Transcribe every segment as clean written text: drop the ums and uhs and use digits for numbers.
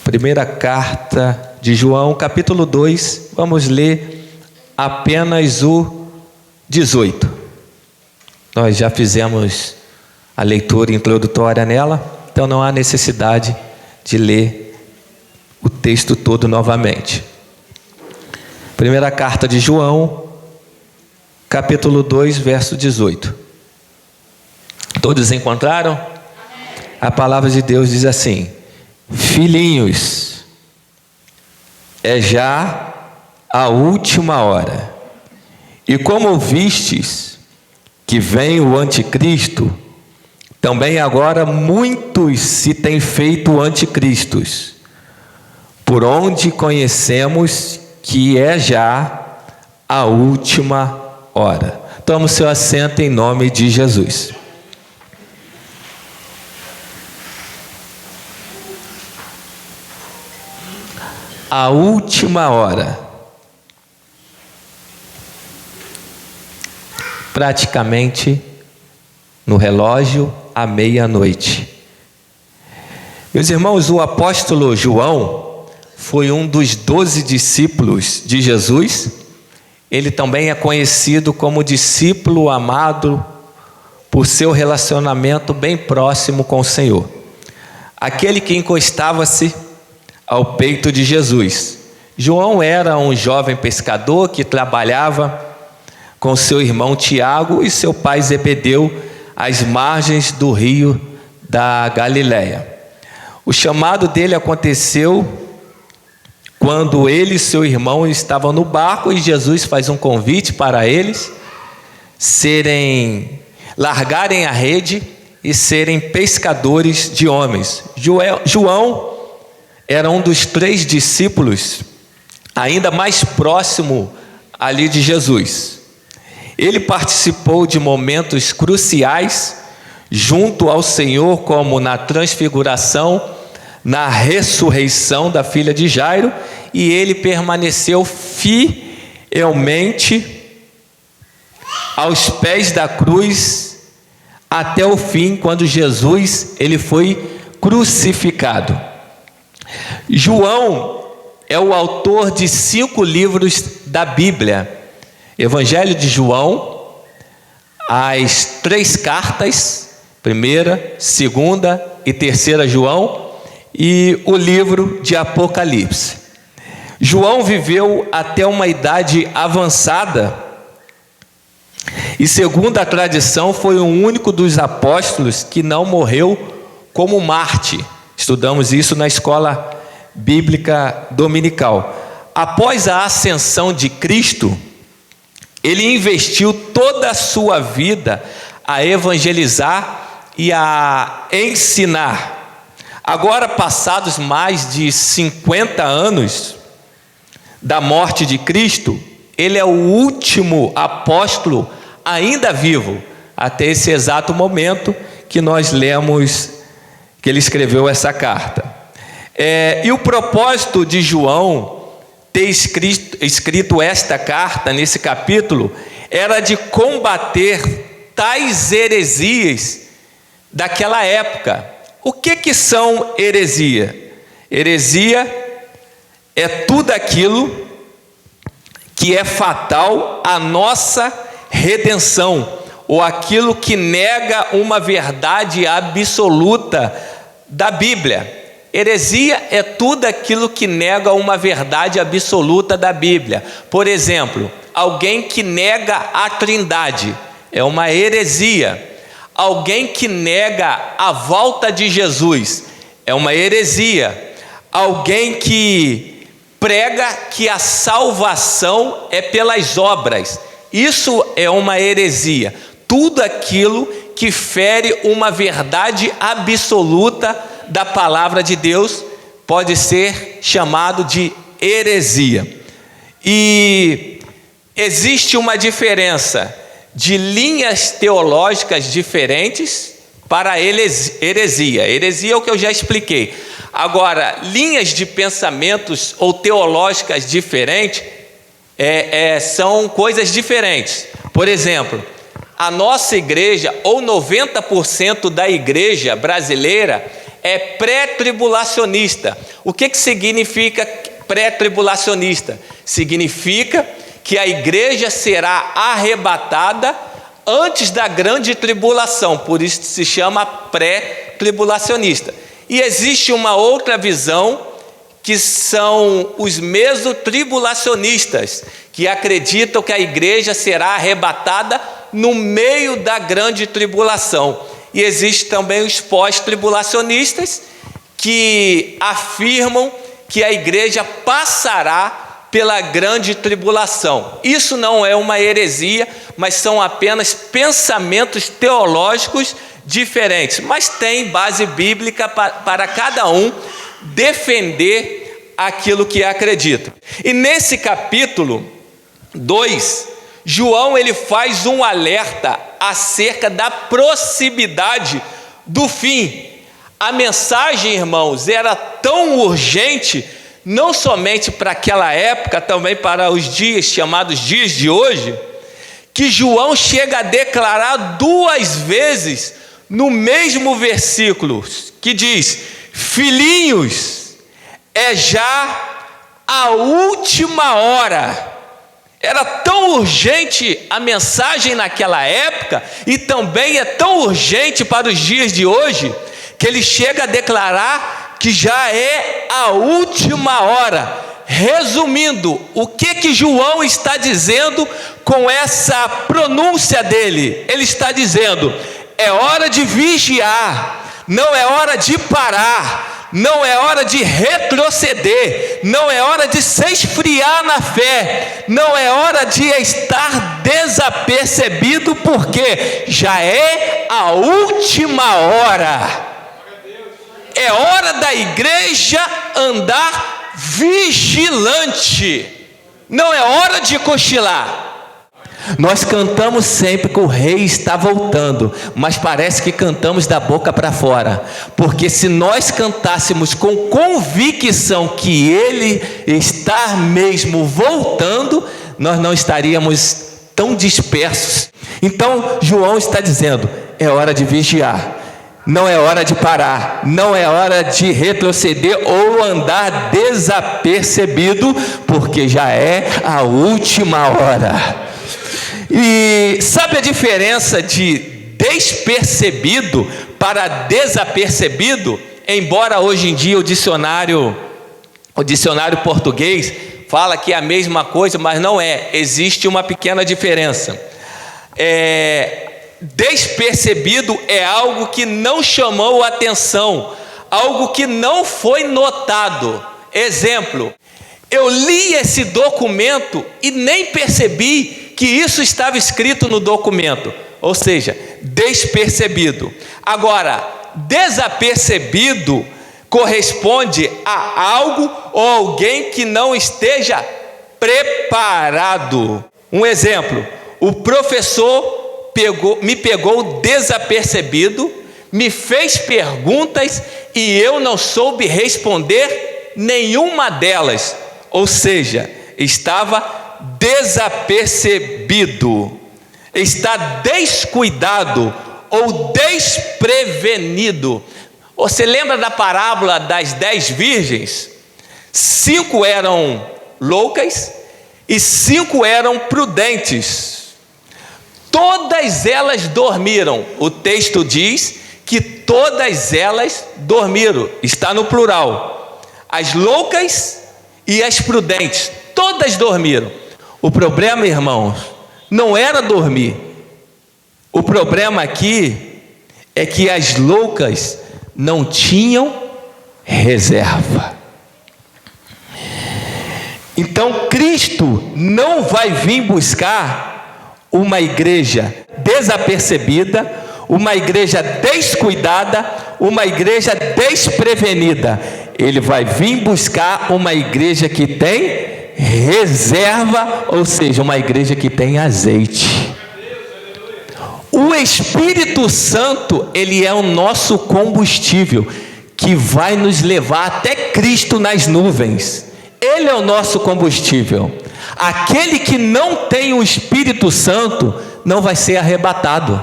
Primeira carta de João, capítulo 2, vamos ler apenas o 18. Nós já fizemos a leitura introdutória nela, então não há necessidade de ler o texto todo novamente. Primeira carta de João, capítulo 2, verso 18. Todos encontraram? A palavra de Deus diz assim: filhinhos, é já a última hora. E como vistes que vem o anticristo, também agora muitos se têm feito anticristos, por onde conhecemos que é já a última hora. Tome o seu assento em nome de Jesus. A última hora. Praticamente no relógio à meia-noite. Meus irmãos, o apóstolo João foi um dos 12 discípulos de Jesus. Ele também é conhecido como discípulo amado por seu relacionamento bem próximo com o Senhor. Aquele que encostava-se ao peito de Jesus. João era um jovem pescador que trabalhava com seu irmão Tiago e seu pai Zebedeu às margens do rio da Galileia. O chamado dele aconteceu quando ele e seu irmão estavam no barco e Jesus faz um convite para eles largarem a rede e serem pescadores de homens. João era um dos 3 discípulos ainda mais próximo ali de Jesus. Ele participou de momentos cruciais junto ao Senhor, como na transfiguração, na ressurreição da filha de Jairo, e ele permaneceu fielmente aos pés da cruz até o fim, quando Jesus ele foi crucificado. João é o autor de 5 livros da Bíblia: Evangelho de João, as 3 cartas, 1ª, 2ª e 3ª João, e o livro de Apocalipse. João viveu até uma idade avançada e, segundo a tradição, foi o único dos apóstolos que não morreu como mártir. Estudamos isso na escola bíblica dominical. Após a ascensão de Cristo, ele investiu toda a sua vida a evangelizar e a ensinar. Agora, passados mais de 50 anos da morte de Cristo, ele é o último apóstolo ainda vivo, até esse exato momento que nós lemos que ele escreveu essa carta. E o propósito de João ter escrito esta carta, nesse capítulo, era de combater tais heresias daquela época. O que são heresia? Heresia é tudo aquilo que é fatal à nossa redenção, ou aquilo que nega uma verdade absoluta da Bíblia. Heresia é tudo aquilo que nega uma verdade absoluta da Bíblia. Por exemplo, alguém que nega a Trindade é uma heresia. Alguém que nega a volta de Jesus é uma heresia. Alguém que prega que a salvação é pelas obras, isso é uma heresia. Tudo aquilo que fere uma verdade absoluta da palavra de Deus pode ser chamado de heresia. E existe uma diferença de linhas teológicas diferentes para a heresia. Heresia é o que eu já expliquei. Agora, linhas de pensamentos ou teológicas diferentes são coisas diferentes. Por exemplo, a nossa igreja, ou 90% da igreja brasileira, é pré-tribulacionista. O que significa pré-tribulacionista? Significa que a igreja será arrebatada antes da grande tribulação, por isso se chama pré-tribulacionista. E existe uma outra visão, que são os mesotribulacionistas, que acreditam que a igreja será arrebatada no meio da grande tribulação. E existe também os pós-tribulacionistas, que afirmam que a igreja passará pela grande tribulação. Isso não é uma heresia, mas são apenas pensamentos teológicos diferentes, mas tem base bíblica para cada um defender aquilo que acredita. E nesse capítulo 2, João ele faz um alerta acerca da proximidade do fim. A mensagem, irmãos, era tão urgente, não somente para aquela época, também para os dias chamados dias de hoje, que João chega a declarar 2 vezes no mesmo versículo, que diz: filhinhos, é já a última hora. Era tão urgente a mensagem naquela época, e também é tão urgente para os dias de hoje, que ele chega a declarar que já é a última hora. Resumindo, o que João está dizendo com essa pronúncia dele? Ele está dizendo: é hora de vigiar, não é hora de parar, não é hora de retroceder, não é hora de se esfriar na fé, não é hora de estar desapercebido, porque já é a última hora. É hora da igreja andar vigilante, não é hora de cochilar. Nós cantamos sempre que o rei está voltando, mas parece que cantamos da boca para fora, porque se nós cantássemos com convicção que ele está mesmo voltando, nós não estaríamos tão dispersos. Então João está dizendo: é hora de vigiar, não é hora de parar, não é hora de retroceder ou andar desapercebido, porque já é a última hora. E sabe a diferença de despercebido para desapercebido? Embora hoje em dia o dicionário português fala que é a mesma coisa, mas não é. Existe uma pequena diferença. Despercebido é algo que não chamou atenção, algo que não foi notado. Exemplo: eu li esse documento e nem percebi que isso estava escrito no documento, ou seja, despercebido. Agora, desapercebido corresponde a algo ou alguém que não esteja preparado. Um exemplo: o professor me pegou desapercebido, me fez perguntas e eu não soube responder nenhuma delas, ou seja, estava desapercebido, está descuidado ou desprevenido. Você lembra da parábola das 10 virgens? 5 eram loucas e 5 eram prudentes. Todas elas dormiram. O texto diz que todas elas dormiram, está no plural. As loucas e as prudentes, todas dormiram. O problema, irmãos, não era dormir. O problema aqui é que as loucas não tinham reserva. Então Cristo não vai vir buscar uma igreja desapercebida, uma igreja descuidada, uma igreja desprevenida. Ele vai vir buscar uma igreja que tem reserva, ou seja, uma igreja que tem azeite. O Espírito Santo, ele é o nosso combustível, que vai nos levar até Cristo nas nuvens. Ele é o nosso combustível. Aquele que não tem o Espírito Santo não vai ser arrebatado,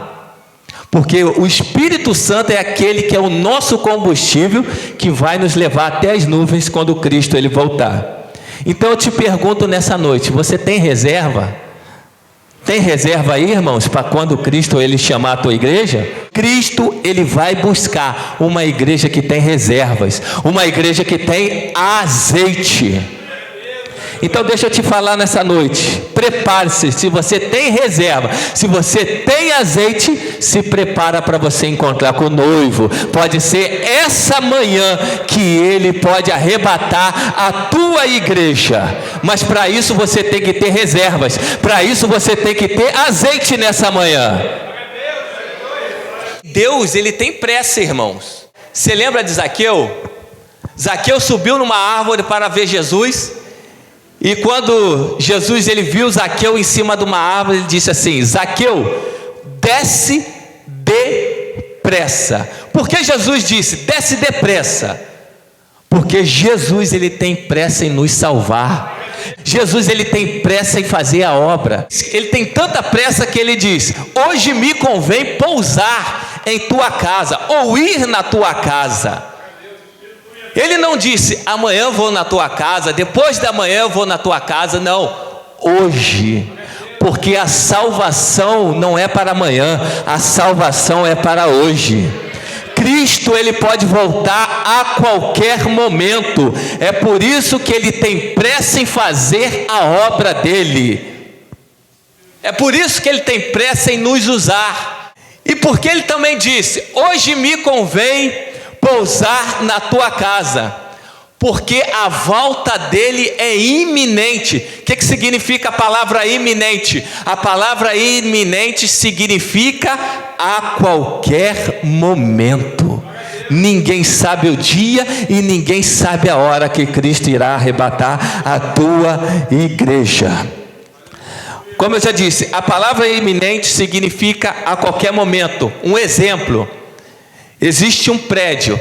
Porque o Espírito Santo é aquele que é o nosso combustível, que vai nos levar até as nuvens quando Cristo ele voltar. Então eu te pergunto nessa noite, você tem reserva? Tem reserva aí, irmãos, para quando Cristo ele chamar a tua igreja? Cristo ele vai buscar uma igreja que tem reservas, uma igreja que tem azeite. Então deixa eu te falar nessa noite, prepare-se, se você tem reserva, se você tem azeite, se prepara para você encontrar com o noivo. Pode ser essa manhã que ele pode arrebatar a tua igreja, mas para isso você tem que ter reservas, para isso você tem que ter azeite nessa manhã. Deus ele tem pressa, irmãos. Você lembra de Zaqueu? Zaqueu subiu numa árvore para ver Jesus. E quando Jesus ele viu Zaqueu em cima de uma árvore, ele disse assim: Zaqueu, desce depressa. Por que Jesus disse desce depressa? Porque Jesus ele tem pressa em nos salvar. Jesus ele tem pressa em fazer a obra. Ele tem tanta pressa que ele diz: hoje me convém pousar em tua casa, ou ir na tua casa. Ele não disse amanhã vou na tua casa, depois da manhã eu vou na tua casa. Não, hoje. Porque a salvação não é para amanhã, a salvação é para hoje. Cristo ele pode voltar a qualquer momento. É por isso que ele tem pressa em fazer a obra dele. É por isso que ele tem pressa em nos usar. E porque ele também disse: hoje me convém pousar na tua casa, porque a volta dele é iminente. O que significa a palavra iminente? A palavra iminente significa a qualquer momento. Ninguém sabe o dia e ninguém sabe a hora que Cristo irá arrebatar a tua igreja. Como eu já disse, a palavra iminente significa a qualquer momento. Um exemplo: existe um prédio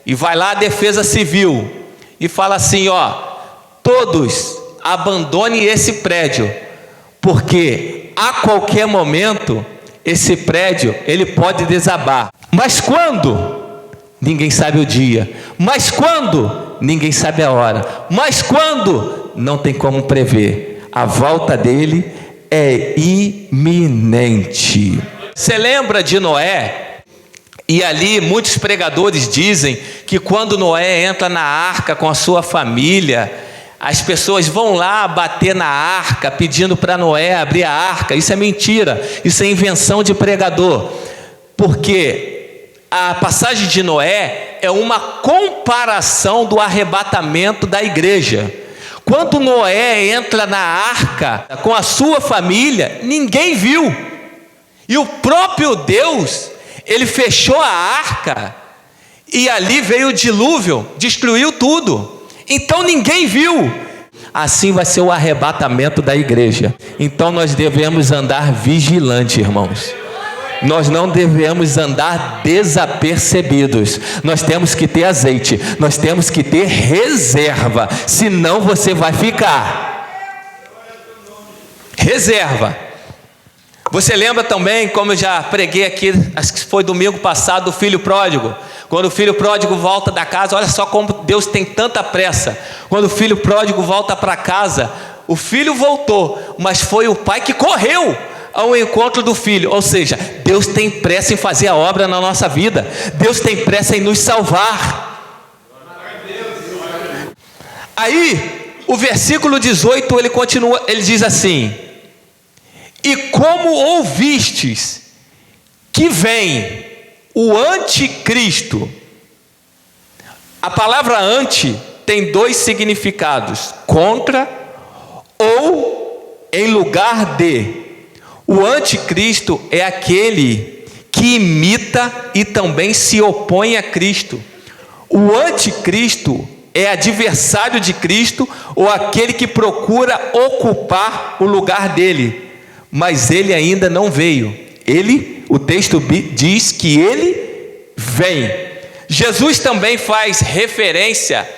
e vai lá a Defesa Civil e fala assim: ó, todos abandonem esse prédio, porque a qualquer momento esse prédio ele pode desabar. Mas quando? Ninguém sabe o dia. Mas quando? Ninguém sabe a hora. Mas quando? Não tem como prever. A volta dele é iminente. Você lembra de Noé? E ali muitos pregadores dizem que quando Noé entra na arca com a sua família, as pessoas vão lá bater na arca pedindo para Noé abrir a arca. Isso é mentira, isso é invenção de pregador. Porque a passagem de Noé é uma comparação do arrebatamento da igreja. Quando Noé entra na arca com a sua família, ninguém viu. E o próprio Deus, ele fechou a arca e ali veio o dilúvio, destruiu tudo. Então ninguém viu. Assim vai ser o arrebatamento da igreja. Então nós devemos andar vigilante, irmãos. Nós não devemos andar desapercebidos. Nós temos que ter azeite, nós temos que ter reserva, senão você vai ficar. Reserva. Você lembra também, como eu já preguei aqui, acho que foi domingo passado, do filho pródigo. Quando o filho pródigo volta da casa, olha só como Deus tem tanta pressa. Quando o filho pródigo volta para casa, o filho voltou, mas foi o pai que correu ao encontro do filho. Ou seja, Deus tem pressa em fazer a obra na nossa vida. Deus tem pressa em nos salvar. Aí, o versículo 18, ele continua, ele diz assim: e como ouvistes que vem o anticristo. A palavra anti tem dois significados: contra ou em lugar de. O anticristo é aquele que imita e também se opõe a Cristo. O anticristo é adversário de Cristo, ou aquele que procura ocupar o lugar dele, mas ele ainda não veio. O texto diz que ele vem. Jesus também faz referência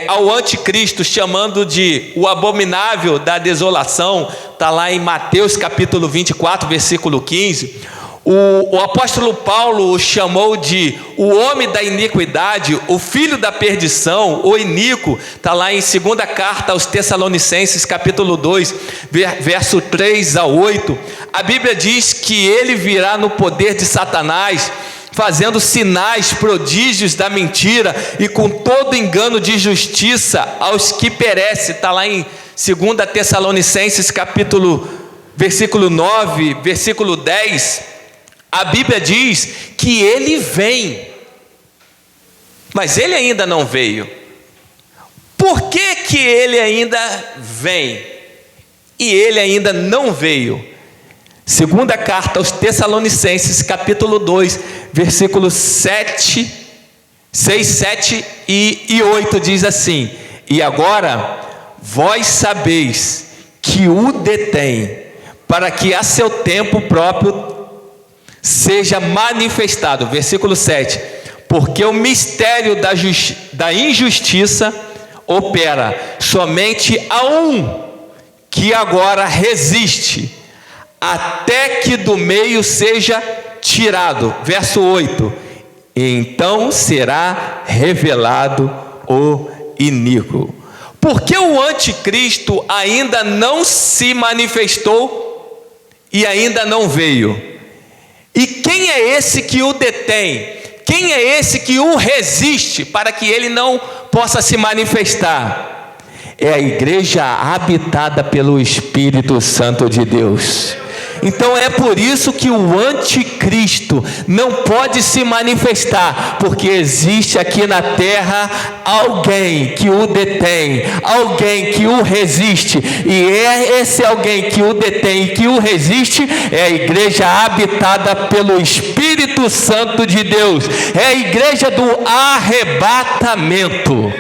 ao anticristo, chamando de o abominável da desolação. Está lá em Mateus capítulo 24, versículo 15. O apóstolo Paulo o chamou de o homem da iniquidade, o filho da perdição, o iníquo. Está lá em 2ª carta aos Tessalonicenses, capítulo 2, verso 3 a 8. A Bíblia diz que ele virá no poder de Satanás, fazendo sinais, prodígios da mentira e com todo engano de justiça aos que perecem. Está lá em 2 Tessalonicenses, versículo 9, versículo 10. A Bíblia diz que ele vem, mas ele ainda não veio. Por que que ele ainda vem e ele ainda não veio? 2ª carta aos Tessalonicenses, capítulo 2, versículos 6, 7 e 8 diz assim: e agora vós sabeis que o detém, para que a seu tempo próprio seja manifestado. Versículo 7: porque o mistério da injustiça opera somente a um, que agora resiste, até que do meio seja tirado. Verso 8: então será revelado o iníquo. Porque o anticristo ainda não se manifestou e ainda não veio. E quem é esse que o detém? Quem é esse que o resiste para que ele não possa se manifestar? É a igreja habitada pelo Espírito Santo de Deus. Então é por isso que o anticristo não pode se manifestar, porque existe aqui na terra alguém que o detém, alguém que o resiste, e esse alguém que o detém e que o resiste é a igreja habitada pelo Espírito Santo de Deus, é a igreja do arrebatamento.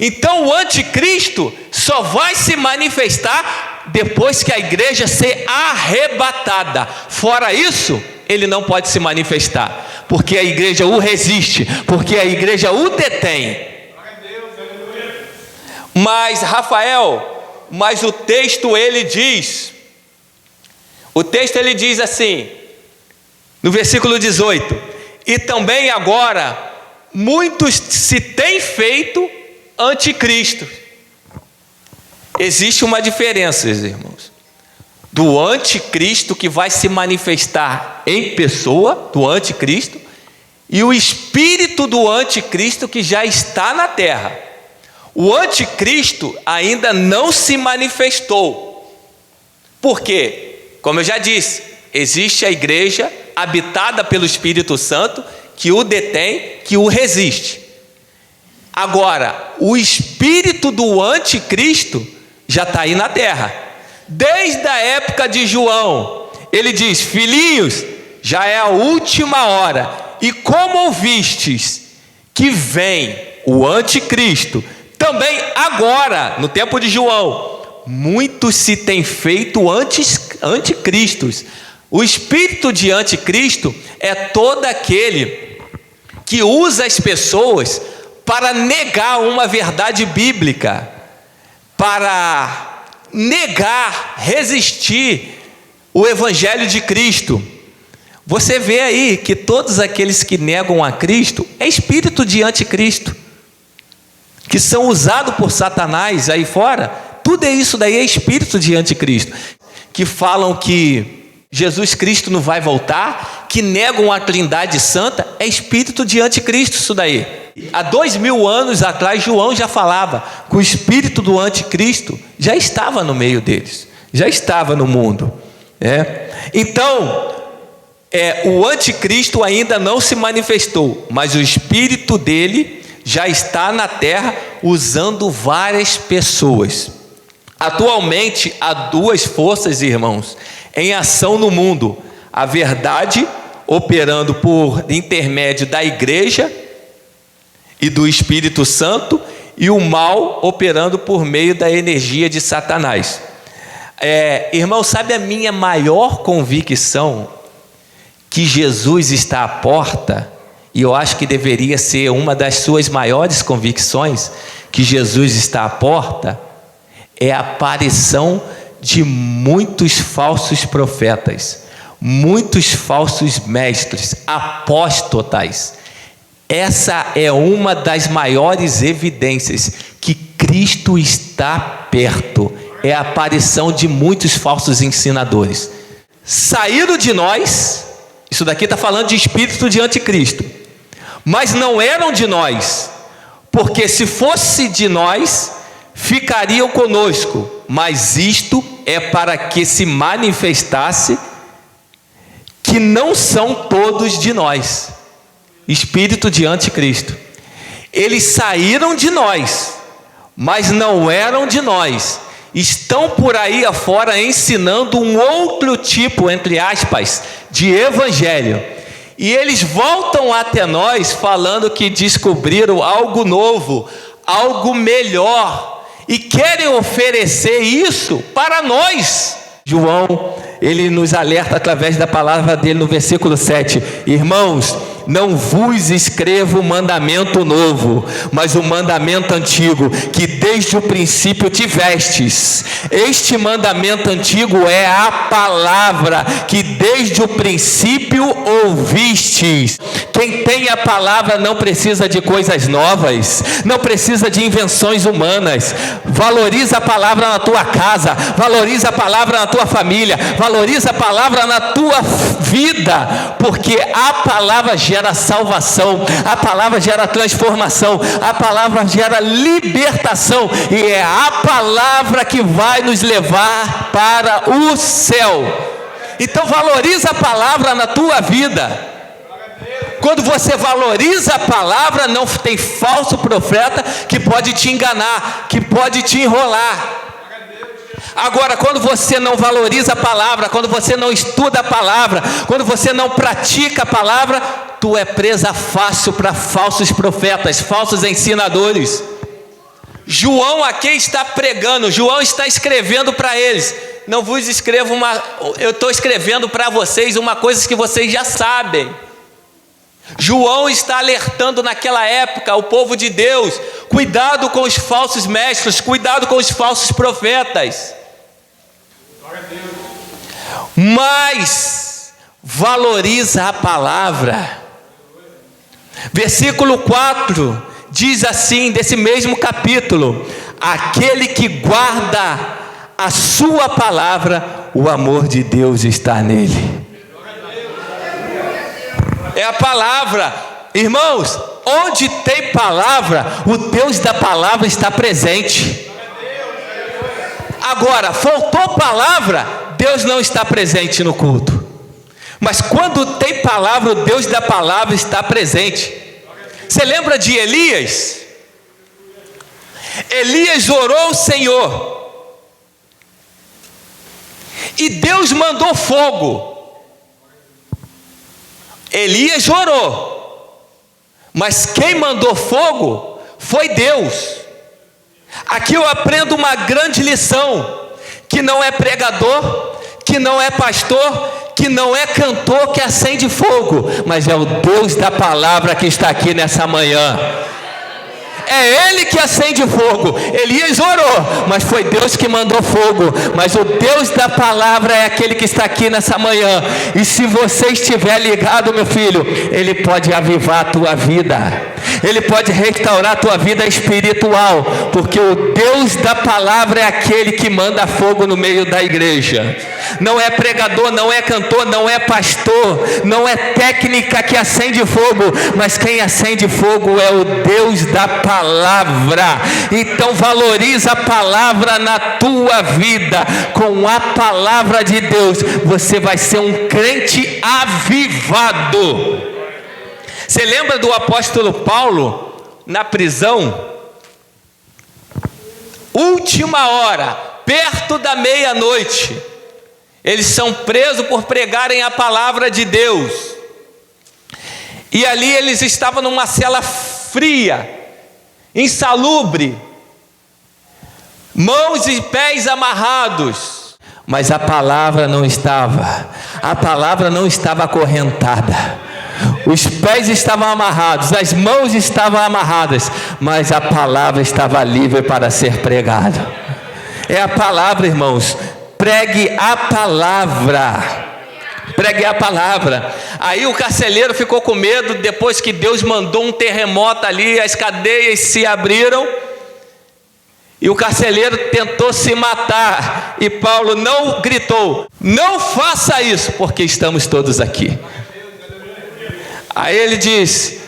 Então o anticristo só vai se manifestar depois que a igreja ser arrebatada. Fora isso, ele não pode se manifestar, porque a igreja o resiste, porque a igreja o detém. Mas Rafael, o texto ele diz assim, no versículo 18: e também agora muitos se têm feito anticristo. Existe uma diferença, irmãos, do anticristo que vai se manifestar em pessoa, do anticristo, e o espírito do anticristo que já está na terra. O anticristo ainda não se manifestou. Por quê? Como eu já disse, existe a igreja habitada pelo Espírito Santo que o detém, que o resiste. Agora, o espírito do anticristo já está aí na terra. Desde a época de João, ele diz: filhinhos, já é a última hora, e como ouvistes que vem o anticristo, também agora, no tempo de João, muitos se têm feito anticristos. O espírito de anticristo é todo aquele que usa as pessoas para negar uma verdade bíblica, para negar, resistir o evangelho de Cristo. Você vê aí que todos aqueles que negam a Cristo é espírito de anticristo, que são usados por Satanás aí fora. Tudo isso daí é espírito de anticristo, que falam que Jesus Cristo não vai voltar, que negam a Trindade Santa. É espírito de anticristo isso daí. Há 2000 anos atrás, João já falava que o espírito do anticristo já estava no meio deles, já estava no mundo. Então, o anticristo ainda não se manifestou, mas o espírito dele já está na terra, usando várias pessoas. Atualmente, há duas forças, irmãos, em ação no mundo: a verdade operando por intermédio da igreja e do Espírito Santo, e o mal operando por meio da energia de Satanás. Irmão, sabe a minha maior convicção? Que Jesus está à porta, e eu acho que deveria ser uma das suas maiores convicções, que Jesus está à porta, é a aparição de muitos falsos profetas, muitos falsos mestres, apóstatas. Essa é uma das maiores evidências que Cristo está perto. É a aparição de muitos falsos ensinadores. Saíram de nós, isso daqui está falando de espírito de anticristo, mas não eram de nós, porque se fosse de nós, ficariam conosco, mas isto é para que se manifestasse que não são todos de nós. Espírito de anticristo. Eles saíram de nós, mas não eram de nós. Estão por aí afora ensinando um outro tipo, entre aspas, de evangelho. E eles voltam até nós falando que descobriram algo novo, algo melhor, e querem oferecer isso para nós. João, ele nos alerta através da palavra dele no versículo 7. Irmãos, não vos escrevo mandamento novo, mas o mandamento antigo, que desde o princípio tivestes. Este mandamento antigo é a palavra, que desde o princípio ouvistes. Quem tem a palavra não precisa de coisas novas, não precisa de invenções humanas. Valoriza a palavra na tua casa, valoriza a palavra na tua família, valoriza a palavra na tua vida, porque a palavra gera salvação, a palavra gera transformação, a palavra gera libertação, e é a palavra que vai nos levar para o céu. Então valoriza a palavra na tua vida. Quando você valoriza a palavra, não tem falso profeta que pode te enganar, que pode te enrolar. Agora, quando você não valoriza a palavra, quando você não estuda a palavra, quando você não pratica a palavra, tu é presa fácil para falsos profetas, falsos ensinadores. João aqui está pregando, João está escrevendo para eles. Não vos escrevo eu estou escrevendo para vocês uma coisa que vocês já sabem. João está alertando naquela época o povo de Deus: cuidado com os falsos mestres, cuidado com os falsos profetas. Mas valoriza a palavra. Versículo 4 diz assim, desse mesmo capítulo: aquele que guarda a sua palavra, o amor de Deus está nele. É a palavra, irmãos. Onde tem palavra, o Deus da palavra está presente. Agora, faltou palavra, Deus não está presente no culto. Mas quando tem palavra, o Deus da palavra está presente. Você lembra de Elias? Elias orou ao Senhor, e Deus mandou fogo. Elias orou, mas quem mandou fogo foi Deus. Aqui eu aprendo uma grande lição: que não é pregador, que não é pastor, que não é cantor que acende fogo, mas é o Deus da palavra que está aqui nessa manhã. É Ele que acende fogo. Elias orou, mas foi Deus que mandou fogo. Mas o Deus da palavra é aquele que está aqui nessa manhã. E se você estiver ligado, meu filho, Ele pode avivar a tua vida, Ele pode restaurar a tua vida espiritual, porque o Deus da palavra é aquele que manda fogo no meio da igreja. Não é pregador, não é cantor, não é pastor, não é técnica que acende fogo, mas quem acende fogo é o Deus da palavra. Então valoriza a palavra na tua vida. Com a palavra de Deus, você vai ser um crente avivado. Você lembra do apóstolo Paulo na prisão? Última hora, perto da meia-noite, eles são presos por pregarem a palavra de Deus. E ali eles estavam numa cela fria, insalubre, mãos e pés amarrados, mas a palavra não estava acorrentada. Os pés estavam amarrados, as mãos estavam amarradas, mas a palavra estava livre para ser pregada. É a palavra, irmãos. Pregue a palavra. Preguei a palavra. Aí o carcereiro ficou com medo, depois que Deus mandou um terremoto ali, as cadeias se abriram, e o carcereiro tentou se matar, e Paulo não gritou: não faça isso, porque estamos todos aqui. Aí ele disse: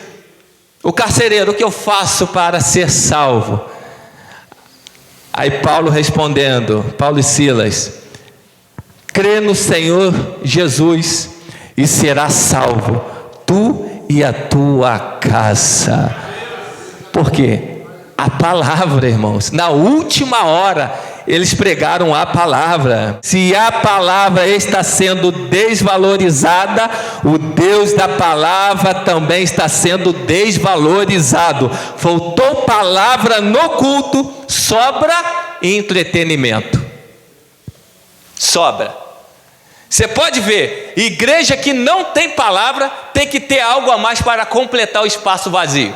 o carcereiro, o que eu faço para ser salvo? Aí Paulo respondendo, Paulo e Silas: crê no Senhor Jesus e será salvo, tu e a tua casa. Por quê? A palavra, irmãos. Na última hora, eles pregaram a palavra. Se a palavra está sendo desvalorizada, o Deus da palavra também está sendo desvalorizado. Faltou palavra no culto, sobra entretenimento. Sobra. Você pode ver, igreja que não tem palavra tem que ter algo a mais para completar o espaço vazio.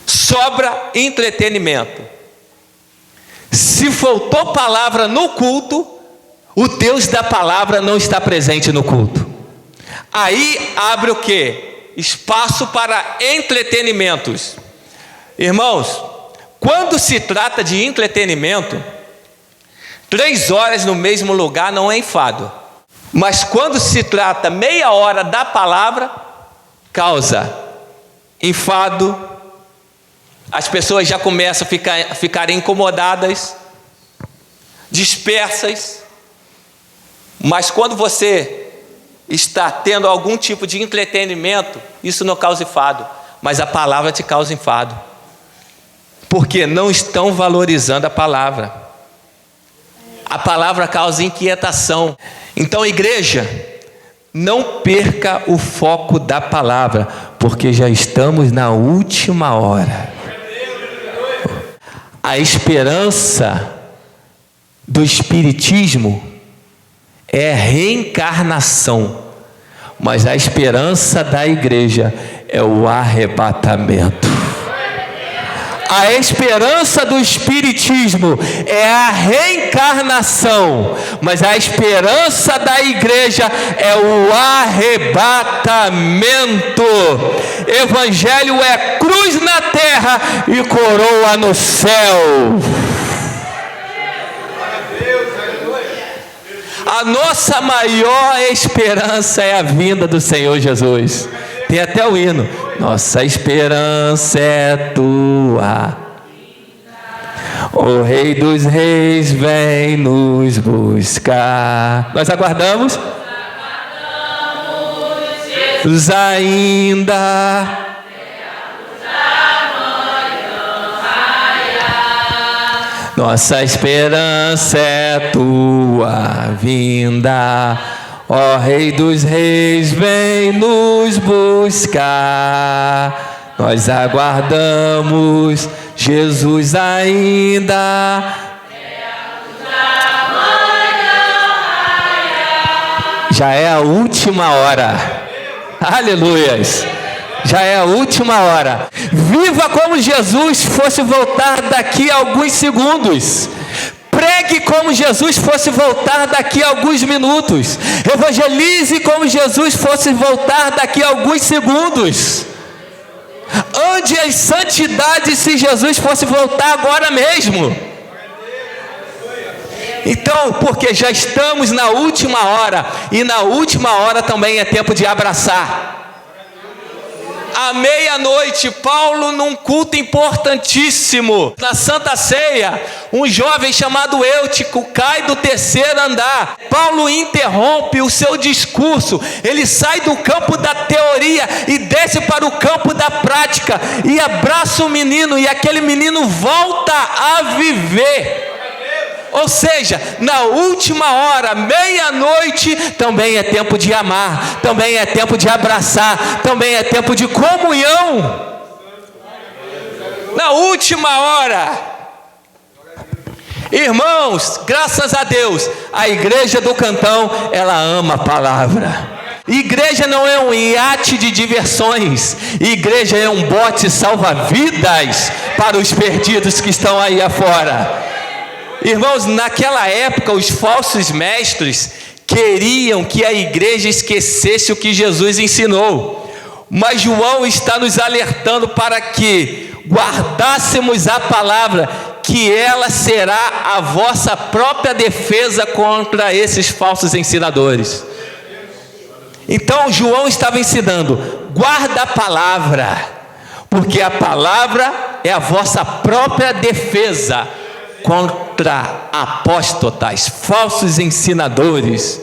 Sobra entretenimento. Se faltou palavra no culto, o Deus da palavra não está presente no culto. Aí abre o quê? Espaço para entretenimentos. Irmãos, quando se trata de entretenimento, 3 horas no mesmo lugar não é enfado. Mas quando se trata meia hora da palavra, causa enfado. As pessoas já começam a ficar incomodadas, dispersas. Mas quando você está tendo algum tipo de entretenimento, isso não causa enfado, mas a palavra te causa enfado, porque não estão valorizando a palavra. A palavra causa inquietação. Então, igreja, não perca o foco da palavra, porque já estamos na última hora. A esperança do Espiritismo é reencarnação, mas a esperança da igreja é o arrebatamento. A esperança do Espiritismo é a reencarnação, mas a esperança da igreja é o arrebatamento. Evangelho é cruz na terra e coroa no céu. A nossa maior esperança é a vinda do Senhor Jesus. Tem até o hino: nossa esperança é tua, o Rei dos Reis vem nos buscar. Nós aguardamos Jesus ainda. Nossa esperança é tua vinda, ó Rei dos Reis, vem nos buscar. Nós aguardamos Jesus ainda. Já é a última hora. Aleluias. Já é a última hora. Viva como Jesus fosse voltar daqui a alguns segundos. Pregue como Jesus fosse voltar daqui a alguns minutos. Evangelize como Jesus fosse voltar daqui a alguns segundos. Ande em santidade se Jesus fosse voltar agora mesmo. Então, porque já estamos na última hora, e na última hora também é tempo de abraçar. À meia-noite, Paulo, num culto importantíssimo, na Santa Ceia, um jovem chamado Eutico cai do 3º andar. Paulo interrompe o seu discurso, ele sai do campo da teoria e desce para o campo da prática, e abraça o menino, e aquele menino volta a viver. Ou seja, na última hora, meia-noite, também é tempo de amar, também é tempo de abraçar, também é tempo de comunhão. Na última hora, irmãos, graças a Deus, a igreja do Cantão, ela ama a palavra. Igreja não é um iate de diversões, igreja é um bote salva-vidas para os perdidos que estão aí afora. Irmãos, naquela época, os falsos mestres queriam que a igreja esquecesse o que Jesus ensinou. Mas João está nos alertando para que guardássemos a palavra, que ela será a vossa própria defesa contra esses falsos ensinadores. Então João estava ensinando: guarda a palavra, porque a palavra é a vossa própria defesa contra apóstatas, falsos ensinadores.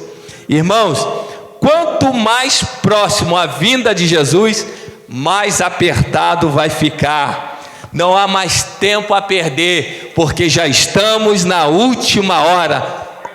Irmãos, quanto mais próximo a vinda de Jesus, mais apertado vai ficar. Não há mais tempo a perder, porque já estamos na última hora.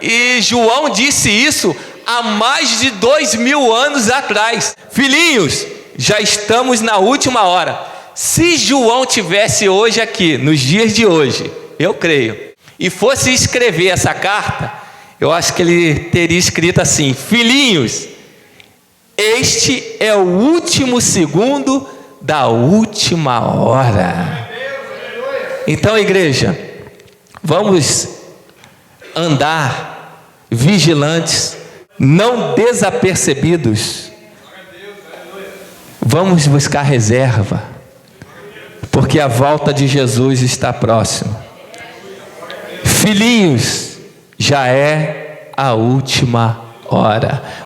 E João disse isso há mais de 2000 anos atrás. Filhinhos, já estamos na última hora. Se João tivesse hoje aqui, nos dias de hoje, eu creio, e fosse escrever essa carta, eu acho que ele teria escrito assim: filhinhos, este é o último segundo da última hora. Então, igreja, vamos andar vigilantes, não desapercebidos. Vamos buscar reserva, porque a volta de Jesus está próxima. Filhinhos, já é a última hora.